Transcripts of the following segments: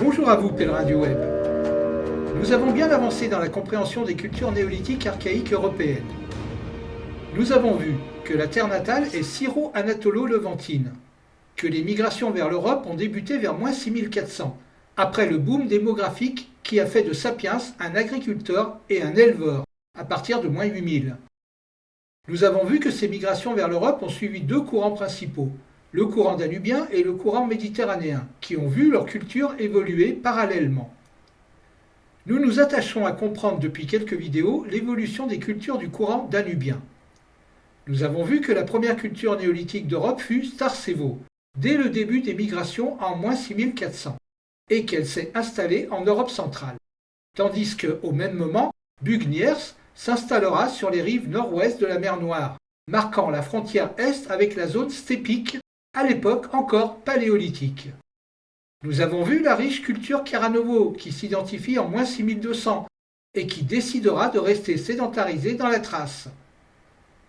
Bonjour à vous, pèlerins du web. Nous avons bien avancé dans la compréhension des cultures néolithiques archaïques européennes. Nous avons vu que la terre natale est syro-anatolo-levantine, que les migrations vers l'Europe ont débuté vers moins 6400, après le boom démographique qui a fait de Sapiens un agriculteur et un éleveur à partir de moins 8000. Nous avons vu que ces migrations vers l'Europe ont suivi deux courants principaux, le courant danubien et le courant méditerranéen, qui ont vu leur culture évoluer parallèlement. Nous nous attachons à comprendre depuis quelques vidéos l'évolution des cultures du courant danubien. Nous avons vu que la première culture néolithique d'Europe fut Starcevo, dès le début des migrations en moins 6400, et qu'elle s'est installée en Europe centrale, tandis qu'au même moment, Bugniers s'installera sur les rives nord-ouest de la mer Noire, marquant la frontière est avec la zone steppique, à l'époque encore paléolithique. Nous avons vu la riche culture Karanovo qui s'identifie en moins 6200 et qui décidera de rester sédentarisée dans la Thrace.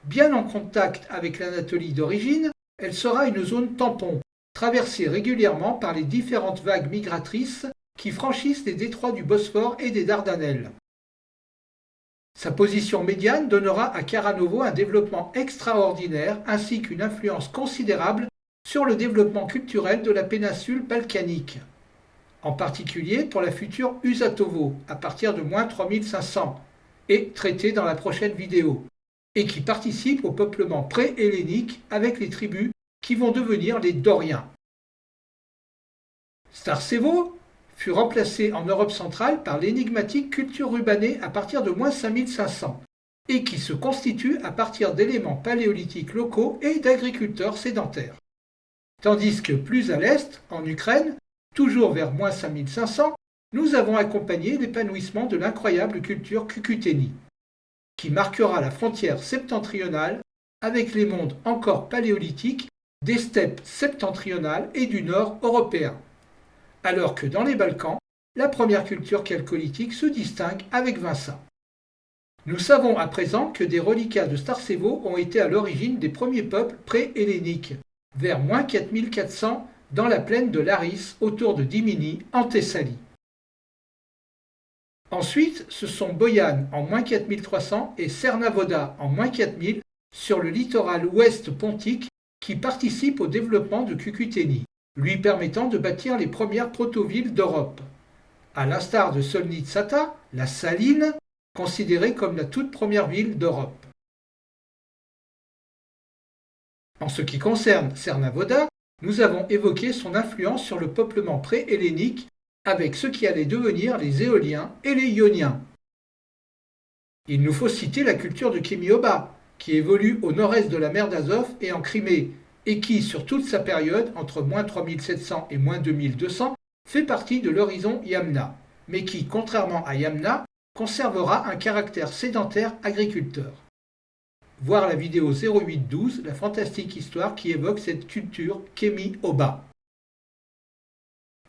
Bien en contact avec l'Anatolie d'origine, elle sera une zone tampon, traversée régulièrement par les différentes vagues migratrices qui franchissent les détroits du Bosphore et des Dardanelles. Sa position médiane donnera à Karanovo un développement extraordinaire ainsi qu'une influence considérable sur le développement culturel de la péninsule balkanique, en particulier pour la future Usatovo à partir de moins 3500 et traitée dans la prochaine vidéo, et qui participe au peuplement pré-hellénique avec les tribus qui vont devenir les Doriens. Starcevo fut remplacé en Europe centrale par l'énigmatique culture rubanée à partir de moins 5500 et qui se constitue à partir d'éléments paléolithiques locaux et d'agriculteurs sédentaires. Tandis que plus à l'est, en Ukraine, toujours vers moins 5500, nous avons accompagné l'épanouissement de l'incroyable culture Cucuteni, qui marquera la frontière septentrionale avec les mondes encore paléolithiques des steppes septentrionales et du nord européen, alors que dans les Balkans, la première culture chalcolithique se distingue avec Vinça. Nous savons à présent que des reliquats de Starcevo ont été à l'origine des premiers peuples pré-helléniques, vers moins 4400 dans la plaine de Laris autour de Dimini en Thessalie. Ensuite, ce sont Boïane en moins 4300 et Cernavoda en moins 4000 sur le littoral ouest pontique qui participent au développement de Cucuteni, lui permettant de bâtir les premières proto-villes d'Europe. À l'instar de Solnitsata, la Saline, considérée comme la toute première ville d'Europe. En ce qui concerne Cernavoda, nous avons évoqué son influence sur le peuplement pré-hellénique avec ce qui allait devenir les Éoliens et les Ioniens. Il nous faut citer la culture de Kémioba, qui évolue au nord-est de la mer d'Azov et en Crimée, et qui, sur toute sa période, entre moins 3700 et moins 2200, fait partie de l'horizon Yamna, mais qui, contrairement à Yamna, conservera un caractère sédentaire agriculteur. Voir la vidéo 0812, la fantastique histoire qui évoque cette culture Kémi-Oba.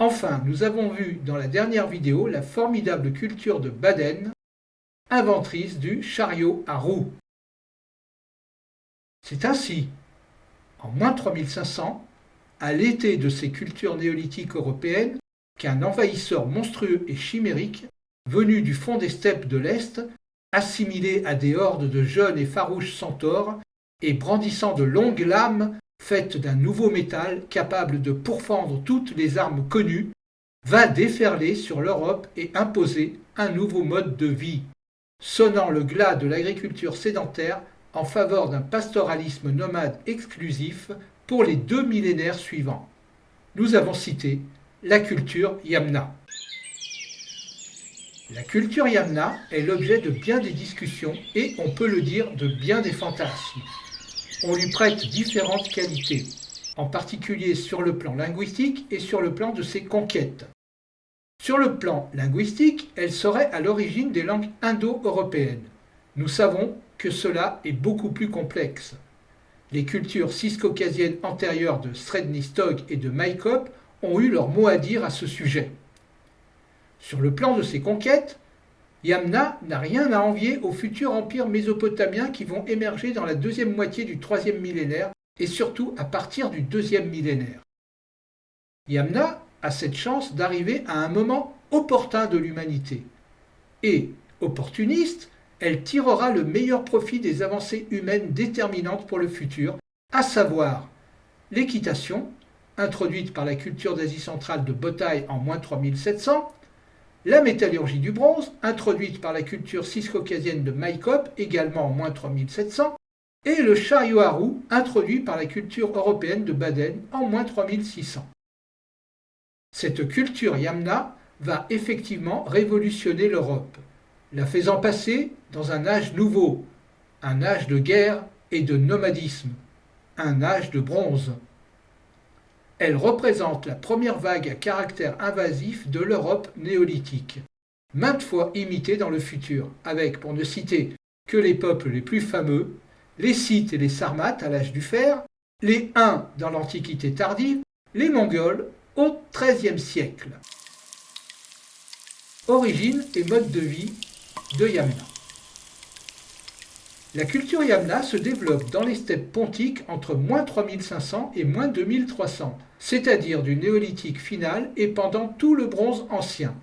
Enfin, nous avons vu dans la dernière vidéo la formidable culture de Baden, inventrice du chariot à roues. C'est ainsi, en moins 3500, à l'été de ces cultures néolithiques européennes, qu'un envahisseur monstrueux et chimérique, venu du fond des steppes de l'Est, assimilé à des hordes de jeunes et farouches centaures, et brandissant de longues lames faites d'un nouveau métal capable de pourfendre toutes les armes connues, va déferler sur l'Europe et imposer un nouveau mode de vie, sonnant le glas de l'agriculture sédentaire en faveur d'un pastoralisme nomade exclusif pour les 2 millénaires suivants. Nous avons cité la culture Yamna. La culture Yamna est l'objet de bien des discussions et, on peut le dire, de bien des fantasmes. On lui prête différentes qualités, en particulier sur le plan linguistique et sur le plan de ses conquêtes. Sur le plan linguistique, elle serait à l'origine des langues indo-européennes. Nous savons que cela est beaucoup plus complexe. Les cultures ciscaucasiennes antérieures de Srednistog et de Maïkop ont eu leur mot à dire à ce sujet. Sur le plan de ses conquêtes, Yamna n'a rien à envier aux futurs empires mésopotamiens qui vont émerger dans la deuxième moitié du troisième millénaire et surtout à partir du deuxième millénaire. Yamna a cette chance d'arriver à un moment opportun de l'humanité. Et, opportuniste, elle tirera le meilleur profit des avancées humaines déterminantes pour le futur, à savoir l'équitation, introduite par la culture d'Asie centrale de Botaï en moins 3700, la métallurgie du bronze, introduite par la culture ciscaucasienne de Maïkop, également en moins 3700, et le chariot à roues, introduit par la culture européenne de Baden en moins 3600. Cette culture Yamna va effectivement révolutionner l'Europe, la faisant passer dans un âge nouveau, un âge de guerre et de nomadisme, un âge de bronze. Elle représente la première vague à caractère invasif de l'Europe néolithique, maintes fois imitée dans le futur, avec, pour ne citer que les peuples les plus fameux, les Scythes et les Sarmates à l'âge du fer, les Huns dans l'Antiquité tardive, les Mongols au XIIIe siècle. Origine et mode de vie de Yamna. La culture Yamna se développe dans les steppes pontiques entre moins 3500 et moins 2300, c'est-à-dire du néolithique final et pendant tout le bronze ancien.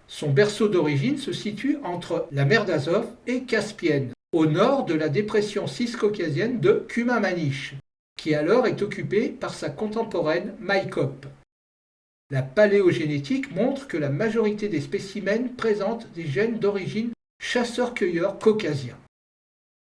Son berceau d'origine se situe entre la mer d'Azov et Caspienne, au nord de la dépression ciscaucasienne de Kumamanish, qui alors est occupée par sa contemporaine Maïkop. La paléogénétique montre que la majorité des spécimens présentent des gènes d'origine chasseurs-cueilleurs caucasiens.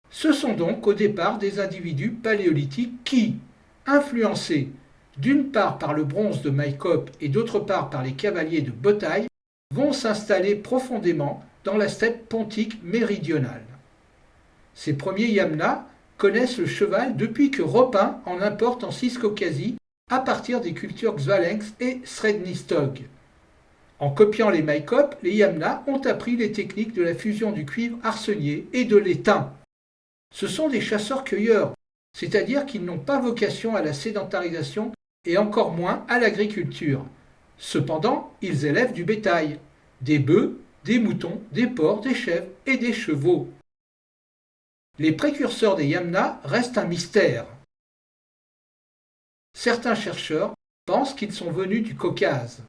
Ce sont donc au départ des individus paléolithiques qui, influencés d'une part par le bronze de Maïkop et d'autre part par les cavaliers de Botaï, vont s'installer profondément dans la steppe pontique méridionale. Ces premiers Yamna connaissent le cheval depuis que Repin en importe en Ciscaucasie à partir des cultures Xvalinx et Srednistog. En copiant les Maïkop, les Yamna ont appris les techniques de la fusion du cuivre arsenier et de l'étain. Ce sont des chasseurs-cueilleurs, c'est-à-dire qu'ils n'ont pas vocation à la sédentarisation et encore moins à l'agriculture. Cependant, ils élèvent du bétail, des bœufs, des moutons, des porcs, des chèvres et des chevaux. Les précurseurs des Yamna restent un mystère. Certains chercheurs pensent qu'ils sont venus du Caucase.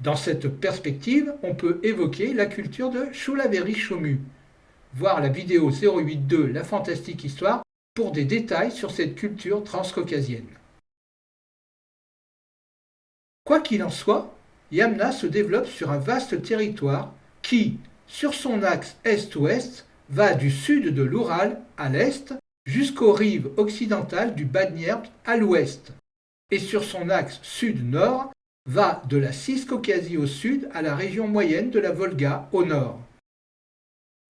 Dans cette perspective, on peut évoquer la culture de Choulaveri-Chomu. Voir la vidéo 082 La Fantastique Histoire pour des détails sur cette culture transcaucasienne. Quoi qu'il en soit, Yamna se développe sur un vaste territoire qui, sur son axe est-ouest, va du sud de l'Oural à l'est jusqu'aux rives occidentales du Bas-Dniepr à l'ouest, et sur son axe sud-nord va de la Ciscaucasie au sud à la région moyenne de la Volga au nord.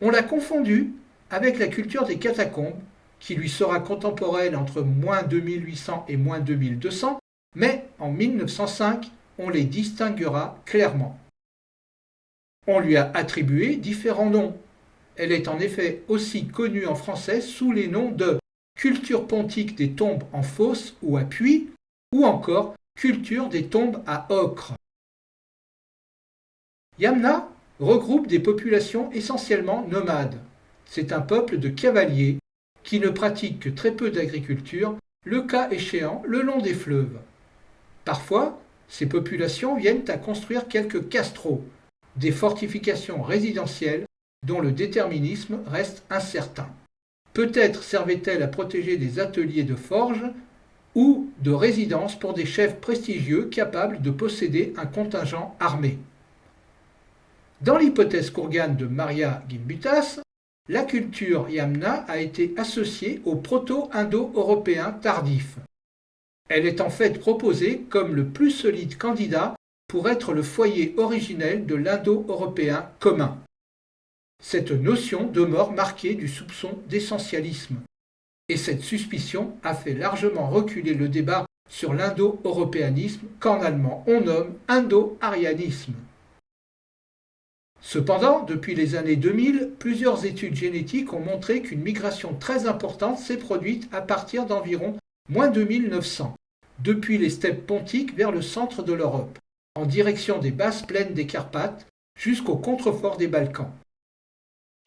On l'a confondu avec la culture des catacombes, qui lui sera contemporaine entre moins 2800 et moins 2200, mais en 1905, on les distinguera clairement. On lui a attribué différents noms. Elle est en effet aussi connue en français sous les noms de culture pontique des tombes en fosse ou à puits, ou encore culture des tombes à ocre. Yamna regroupe des populations essentiellement nomades. C'est un peuple de cavaliers qui ne pratique que très peu d'agriculture, le cas échéant le long des fleuves. Parfois, ces populations viennent à construire quelques castros, des fortifications résidentielles dont le déterminisme reste incertain. Peut-être servaient-elles à protéger des ateliers de forge ou de résidences pour des chefs prestigieux capables de posséder un contingent armé. Dans l'hypothèse kourgane de Maria Gimbutas, la culture Yamna a été associée au proto-indo-européen tardif. Elle est en fait proposée comme le plus solide candidat pour être le foyer originel de l'indo-européen commun. Cette notion demeure marquée du soupçon d'essentialisme, et cette suspicion a fait largement reculer le débat sur l'indo-européanisme qu'en allemand on nomme indo-arianisme. Cependant, depuis les années 2000, plusieurs études génétiques ont montré qu'une migration très importante s'est produite à partir d'environ moins 2900, depuis les steppes pontiques vers le centre de l'Europe, en direction des basses plaines des Carpates jusqu'aux contreforts des Balkans.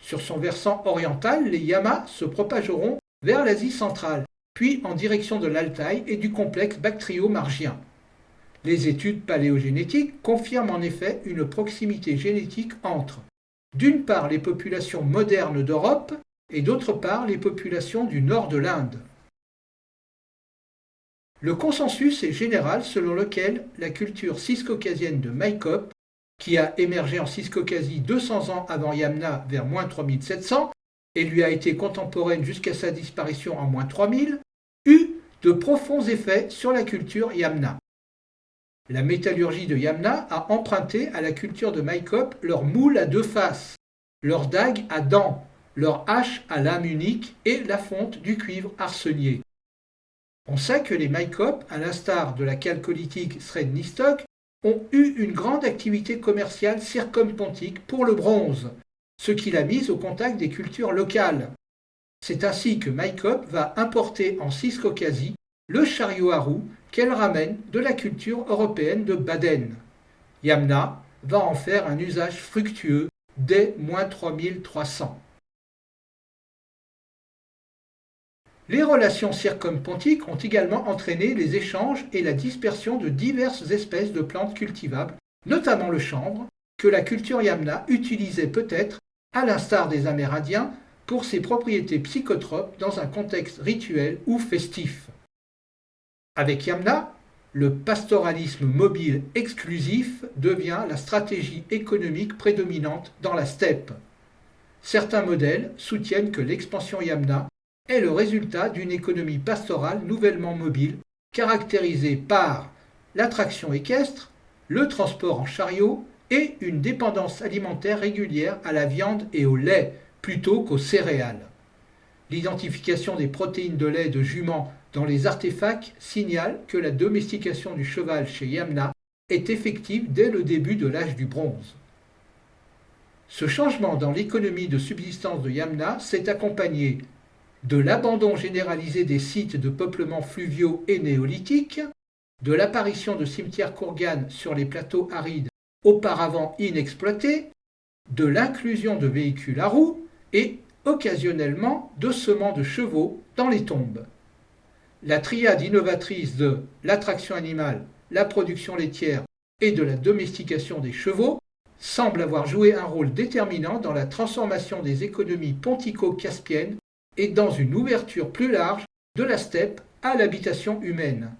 Sur son versant oriental, les Yamas se propageront vers l'Asie centrale, puis en direction de l'Altaï et du complexe bactrio-margien. Les études paléogénétiques confirment en effet une proximité génétique entre, d'une part, les populations modernes d'Europe et d'autre part, les populations du nord de l'Inde. Le consensus est général selon lequel la culture ciscaucasienne de Maïkop, qui a émergé en Ciscaucasie 200 ans avant Yamna vers moins 3700 et lui a été contemporaine jusqu'à sa disparition en moins 3000, eut de profonds effets sur la culture Yamna. La métallurgie de Yamna a emprunté à la culture de Maïkop leur moule à deux faces, leur dague à dents, leur hache à lame unique et la fonte du cuivre arsenier. On sait que les Maïkop, à l'instar de la chalcolithique Srednistok, ont eu une grande activité commerciale circumpontique pour le bronze, ce qui l'a mise au contact des cultures locales. C'est ainsi que Maïkop va importer en Ciscaucasie le chariot à roues qu'elle ramène de la culture européenne de Baden. Yamna va en faire un usage fructueux dès moins 3300. Les relations circumpontiques ont également entraîné les échanges et la dispersion de diverses espèces de plantes cultivables, notamment le chanvre, que la culture Yamna utilisait peut-être, à l'instar des Amérindiens, pour ses propriétés psychotropes dans un contexte rituel ou festif. Avec Yamna, le pastoralisme mobile exclusif devient la stratégie économique prédominante dans la steppe. Certains modèles soutiennent que l'expansion Yamna est le résultat d'une économie pastorale nouvellement mobile, caractérisée par l'attraction équestre, le transport en chariot et une dépendance alimentaire régulière à la viande et au lait plutôt qu'aux céréales. L'identification des protéines de lait de jument dans les artefacts signale que la domestication du cheval chez Yamna est effective dès le début de l'âge du bronze. Ce changement dans l'économie de subsistance de Yamna s'est accompagné de l'abandon généralisé des sites de peuplement fluviaux et néolithiques, de l'apparition de cimetières kourganes sur les plateaux arides auparavant inexploités, de l'inclusion de véhicules à roues et, occasionnellement, de sements de chevaux dans les tombes. La triade innovatrice de l'attraction animale, la production laitière et de la domestication des chevaux semble avoir joué un rôle déterminant dans la transformation des économies pontico-caspiennes et dans une ouverture plus large de la steppe à l'habitation humaine.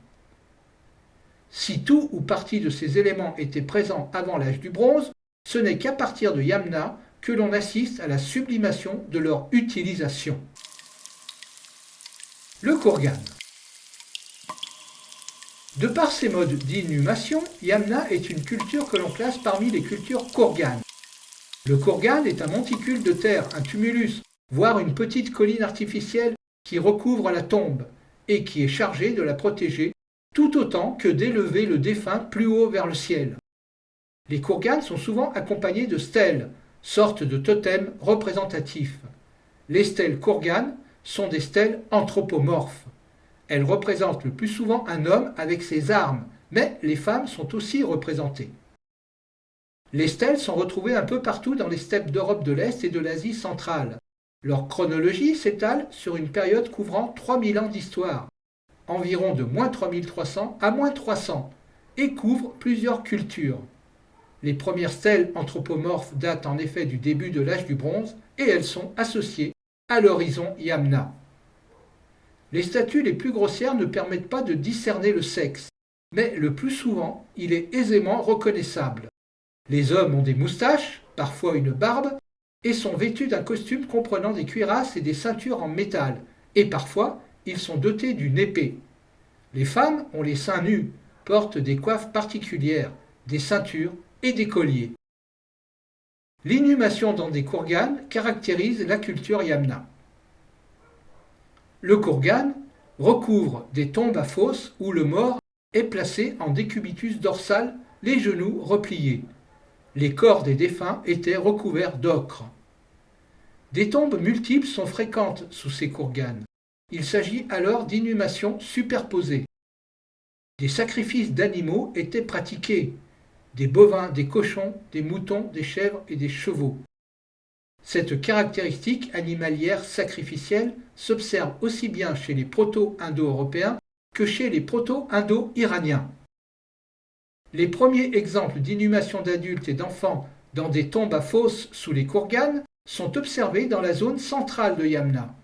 Si tout ou partie de ces éléments étaient présents avant l'âge du bronze, ce n'est qu'à partir de Yamna que l'on assiste à la sublimation de leur utilisation. Le kourgan. De par ses modes d'inhumation, Yamna est une culture que l'on classe parmi les cultures kourganes. Le kourgan est un monticule de terre, un tumulus, voire une petite colline artificielle qui recouvre la tombe et qui est chargée de la protéger tout autant que d'élever le défunt plus haut vers le ciel. Les kourganes sont souvent accompagnés de stèles, sortes de totems représentatifs. Les stèles kourganes sont des stèles anthropomorphes. Elles représentent le plus souvent un homme avec ses armes, mais les femmes sont aussi représentées. Les stèles sont retrouvées un peu partout dans les steppes d'Europe de l'Est et de l'Asie centrale. Leur chronologie s'étale sur une période couvrant 3000 ans d'histoire, environ de moins 3300 à moins 300, et couvre plusieurs cultures. Les premières stèles anthropomorphes datent en effet du début de l'âge du bronze et elles sont associées à l'horizon Yamna. Les statues les plus grossières ne permettent pas de discerner le sexe, mais le plus souvent, il est aisément reconnaissable. Les hommes ont des moustaches, parfois une barbe, et sont vêtus d'un costume comprenant des cuirasses et des ceintures en métal, et parfois ils sont dotés d'une épée. Les femmes ont les seins nus, portent des coiffes particulières, des ceintures et des colliers. L'inhumation dans des kourganes caractérise la culture Yamna. Le kourgan recouvre des tombes à fosses où le mort est placé en décubitus dorsal, les genoux repliés. Les corps des défunts étaient recouverts d'ocre. Des tombes multiples sont fréquentes sous ces kourganes. Il s'agit alors d'inhumations superposées. Des sacrifices d'animaux étaient pratiqués, des bovins, des cochons, des moutons, des chèvres et des chevaux. Cette caractéristique animalière sacrificielle s'observe aussi bien chez les proto-indo-européens que chez les proto-indo-iraniens. Les premiers exemples d'inhumation d'adultes et d'enfants dans des tombes à fosses sous les Kourganes sont observés dans la zone centrale de Yamna.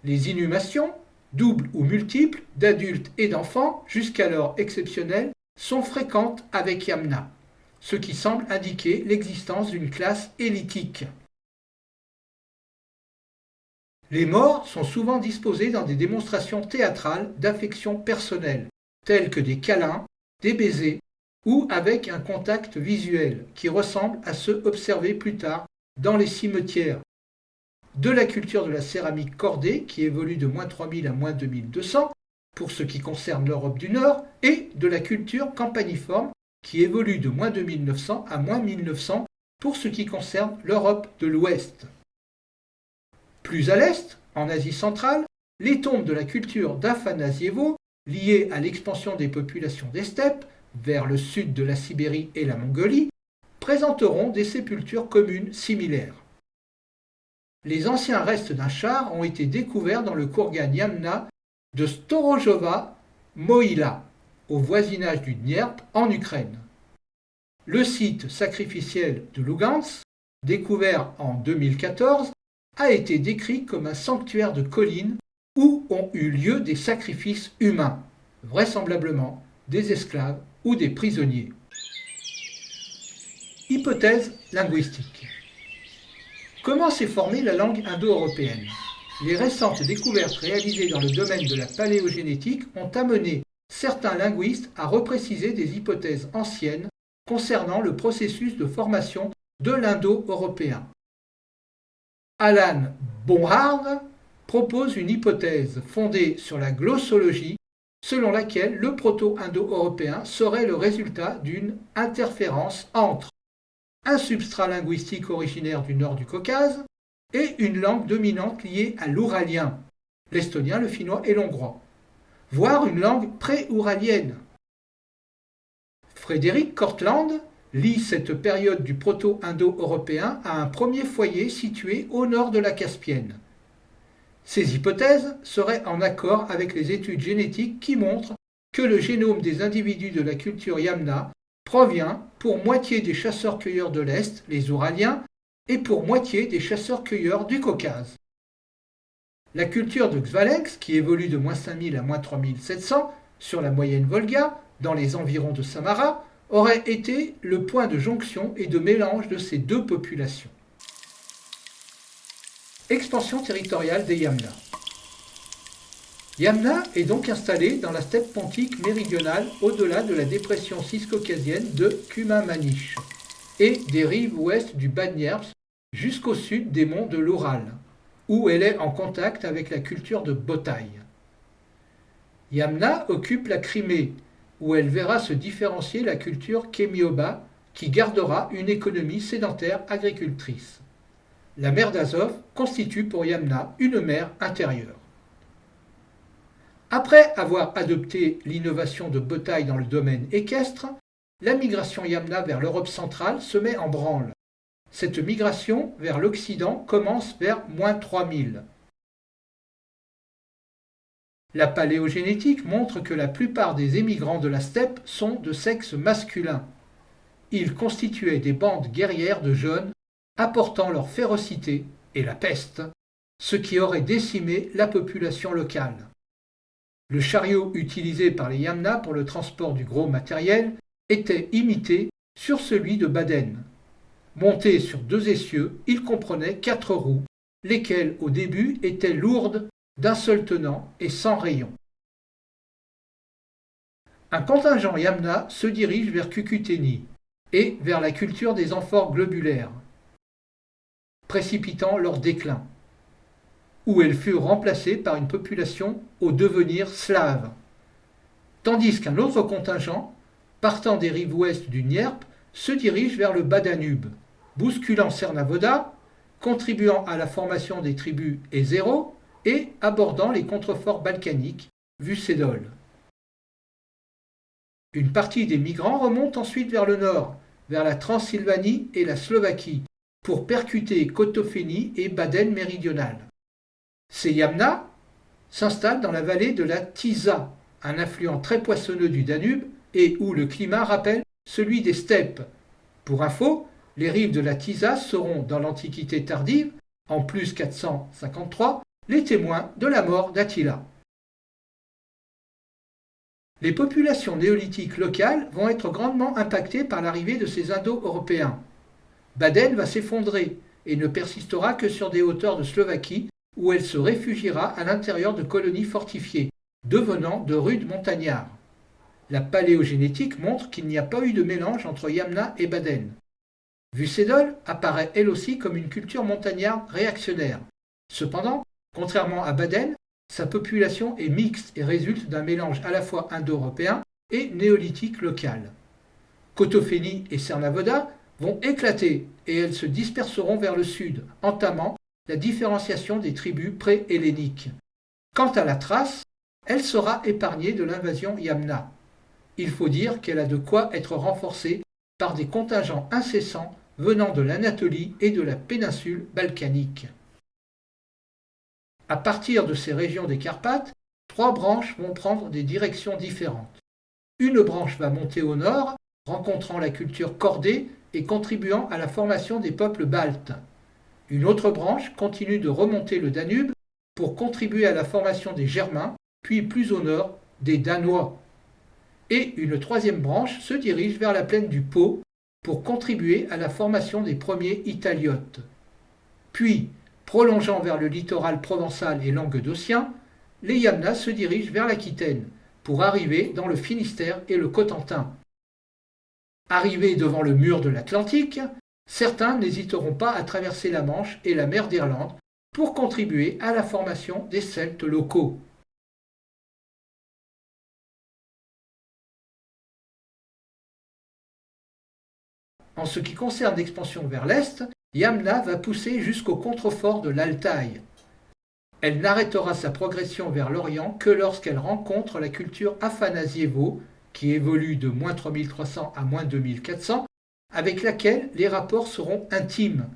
Les inhumations, doubles ou multiples, d'adultes et d'enfants, jusqu'alors exceptionnelles, sont fréquentes avec Yamna, ce qui semble indiquer l'existence d'une classe élitique. Les morts sont souvent disposés dans des démonstrations théâtrales d'affection personnelle, telles que des câlins, des baisers, ou avec un contact visuel qui ressemble à ceux observés plus tard dans les cimetières, de la culture de la céramique cordée qui évolue de -3000 à -2200 pour ce qui concerne l'Europe du Nord et de la culture campaniforme qui évolue de -2900 à -1900 pour ce qui concerne l'Europe de l'Ouest. Plus à l'est, en Asie centrale, les tombes de la culture d'Afanasievo, liées à l'expansion des populations des steppes, vers le sud de la Sibérie et la Mongolie, présenteront des sépultures communes similaires. Les anciens restes d'un char ont été découverts dans le Kourgan Yamna de Storojova Mohyla, au voisinage du Dniepr en Ukraine. Le site sacrificiel de Lugansk, découvert en 2014, a été décrit comme un sanctuaire de collines où ont eu lieu des sacrifices humains, vraisemblablement des esclaves ou des prisonniers. Hypothèse linguistique. Comment s'est formée la langue indo-européenne? Les récentes découvertes réalisées dans le domaine de la paléogénétique ont amené certains linguistes à repréciser des hypothèses anciennes concernant le processus de formation de l'indo-européen. Alan Bonhard propose une hypothèse fondée sur la glossologie selon laquelle le proto-indo-européen serait le résultat d'une interférence entre un substrat linguistique originaire du nord du Caucase et une langue dominante liée à l'ouralien, l'estonien, le finnois et l'hongrois, voire une langue pré-ouralienne. Frédéric Cortland lie cette période du proto-indo-européen à un premier foyer situé au nord de la Caspienne. Ces hypothèses seraient en accord avec les études génétiques qui montrent que le génome des individus de la culture Yamna provient pour moitié des chasseurs-cueilleurs de l'Est, les Ouraliens, et pour moitié des chasseurs-cueilleurs du Caucase. La culture de Xvalensk, qui évolue de -5000 à -3700 sur la moyenne Volga, dans les environs de Samara, aurait été le point de jonction et de mélange de ces deux populations. Expansion territoriale des Yamna. Yamna est donc installée dans la steppe pontique méridionale au-delà de la dépression ciscaucasienne de Kumamanich et des rives ouest du Bas-Dniepr jusqu'au sud des monts de l'Oural, où elle est en contact avec la culture de Botaï. Yamna occupe la Crimée, où elle verra se différencier la culture Kémioba, qui gardera une économie sédentaire agricultrice. La mer d'Azov constitue pour Yamna une mer intérieure. Après avoir adopté l'innovation de Botaï dans le domaine équestre, la migration Yamna vers l'Europe centrale se met en branle. Cette migration vers l'Occident commence vers -3000. La paléogénétique montre que la plupart des émigrants de la steppe sont de sexe masculin. Ils constituaient des bandes guerrières de jeunes apportant leur férocité et la peste, ce qui aurait décimé la population locale. Le chariot utilisé par les Yamna pour le transport du gros matériel était imité sur celui de Baden. Monté sur 2 essieux, il comprenait 4 roues, lesquelles au début étaient lourdes d'un seul tenant et sans rayon. Un contingent Yamna se dirige vers Kukuteni et vers la culture des amphores globulaires, précipitant leur déclin, où elles furent remplacées par une population au devenir slave, tandis qu'un autre contingent, partant des rives ouest du Dniepr, se dirige vers le Bas-Danube, bousculant Cernavoda, contribuant à la formation des tribus Ezéro et abordant les contreforts balkaniques, Vucédol. Une partie des migrants remonte ensuite vers le nord, vers la Transylvanie et la Slovaquie, pour percuter Kotoféni et Baden méridional. Ces Yamna s'installent dans la vallée de la Tisa, un affluent très poissonneux du Danube, et où le climat rappelle celui des steppes. Pour info, les rives de la Tisas seront, dans l'Antiquité tardive, en plus 453, les témoins de la mort d'Attila. Les populations néolithiques locales vont être grandement impactées par l'arrivée de ces Indo-Européens. Baden va s'effondrer et ne persistera que sur des hauteurs de Slovaquie où elle se réfugiera à l'intérieur de colonies fortifiées, devenant de rudes montagnards. La paléogénétique montre qu'il n'y a pas eu de mélange entre Yamna et Baden. Vucédol apparaît elle aussi comme une culture montagnarde réactionnaire. Cependant, contrairement à Baden, sa population est mixte et résulte d'un mélange à la fois indo-européen et néolithique local. Kotofeni et Cernavoda vont éclater et elles se disperseront vers le sud, entamant la différenciation des tribus pré-helléniques. Quant à la Thrace, elle sera épargnée de l'invasion Yamna. Il faut dire qu'elle a de quoi être renforcée par des contingents incessants venant de l'Anatolie et de la péninsule balkanique. À partir de ces régions des Carpates, 3 branches vont prendre des directions différentes. Une branche va monter au nord, rencontrant la culture cordée et contribuant à la formation des peuples baltes. Une autre branche continue de remonter le Danube pour contribuer à la formation des Germains, puis plus au nord, des Danois. Et une troisième branche se dirige vers la plaine du Pô pour contribuer à la formation des premiers Italiotes. Puis, prolongeant vers le littoral provençal et languedocien, les Yamnas se dirigent vers l'Aquitaine pour arriver dans le Finistère et le Cotentin. Arrivés devant le mur de l'Atlantique, certains n'hésiteront pas à traverser la Manche et la mer d'Irlande pour contribuer à la formation des Celtes locaux. En ce qui concerne l'expansion vers l'est, Yamna va pousser jusqu'au contrefort de l'Altaï. Elle n'arrêtera sa progression vers l'Orient que lorsqu'elle rencontre la culture Afanasievo, qui évolue de moins 3300 à moins 2400, avec laquelle les rapports seront intimes,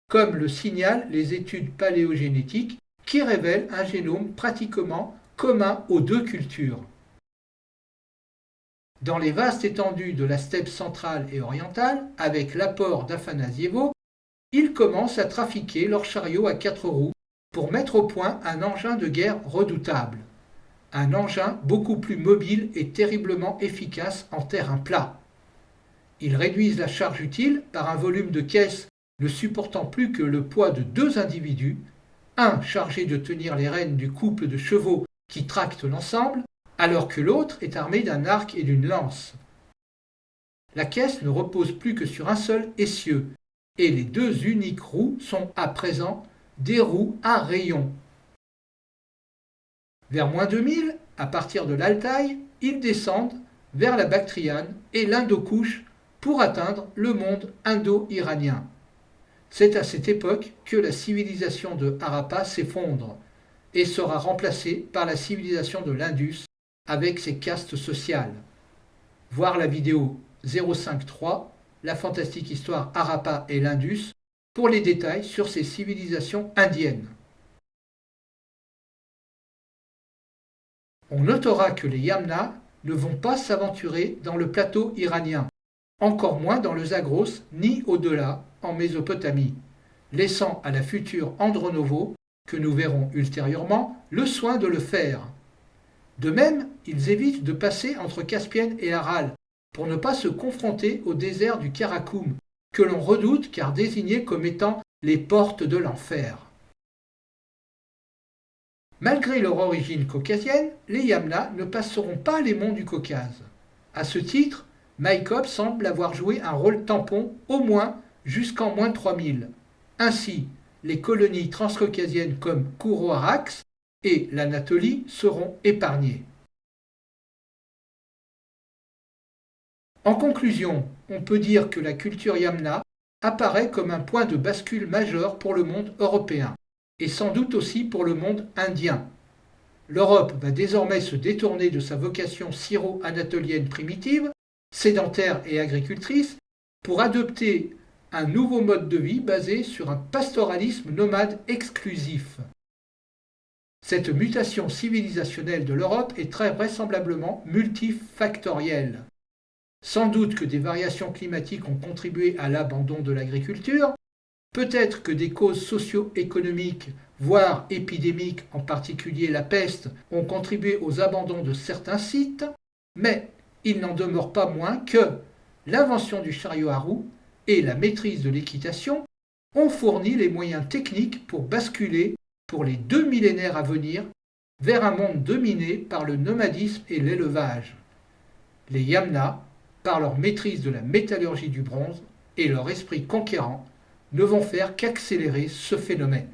comme le signalent les études paléogénétiques qui révèlent un génome pratiquement commun aux deux cultures. Dans les vastes étendues de la steppe centrale et orientale, avec l'apport d'Afanasievo, ils commencent à trafiquer leurs chariots à 4 roues pour mettre au point un engin de guerre redoutable. Un engin beaucoup plus mobile et terriblement efficace en terrain plat. Ils réduisent la charge utile par un volume de caisse ne supportant plus que le poids de 2 individus, un chargé de tenir les rênes du couple de chevaux qui tractent l'ensemble, alors que l'autre est armé d'un arc et d'une lance. La caisse ne repose plus que sur un seul essieu, et les 2 uniques roues sont à présent des roues à rayons. Vers moins 2000, à partir de l'Altaï, ils descendent vers la Bactriane et l'Indo-Kouche pour atteindre le monde indo-iranien. C'est à cette époque que la civilisation de Harappa s'effondre et sera remplacée par la civilisation de l'Indus avec ses castes sociales. Voir la vidéo 053, la fantastique histoire Harappa et l'Indus, pour les détails sur ces civilisations indiennes. On notera que les Yamna ne vont pas s'aventurer dans le plateau iranien, encore moins dans le Zagros ni au-delà en Mésopotamie, laissant à la future Andronovo, que nous verrons ultérieurement, le soin de le faire. De même, ils évitent de passer entre Caspienne et Aral pour ne pas se confronter au désert du Karakoum, que l'on redoute car désigné comme étant les portes de l'enfer. Malgré leur origine caucasienne, les Yamna ne passeront pas les monts du Caucase. À ce titre, Maïkop semble avoir joué un rôle tampon au moins jusqu'en moins 3000. Ainsi, les colonies transcaucasiennes comme Kourouarax et l'Anatolie seront épargnées. En conclusion, on peut dire que la culture Yamna apparaît comme un point de bascule majeur pour le monde européen, et sans doute aussi pour le monde indien. L'Europe va désormais se détourner de sa vocation syro-anatolienne primitive, sédentaire et agricultrice, pour adopter un nouveau mode de vie basé sur un pastoralisme nomade exclusif. Cette mutation civilisationnelle de l'Europe est très vraisemblablement multifactorielle. Sans doute que des variations climatiques ont contribué à l'abandon de l'agriculture, peut-être que des causes socio-économiques, voire épidémiques, en particulier la peste, ont contribué aux abandons de certains sites, mais il n'en demeure pas moins que l'invention du chariot à roues et la maîtrise de l'équitation ont fourni les moyens techniques pour basculer, pour les 2 millénaires à venir, vers un monde dominé par le nomadisme et l'élevage. Les Yamna, par leur maîtrise de la métallurgie du bronze et leur esprit conquérant, ne vont faire qu'accélérer ce phénomène.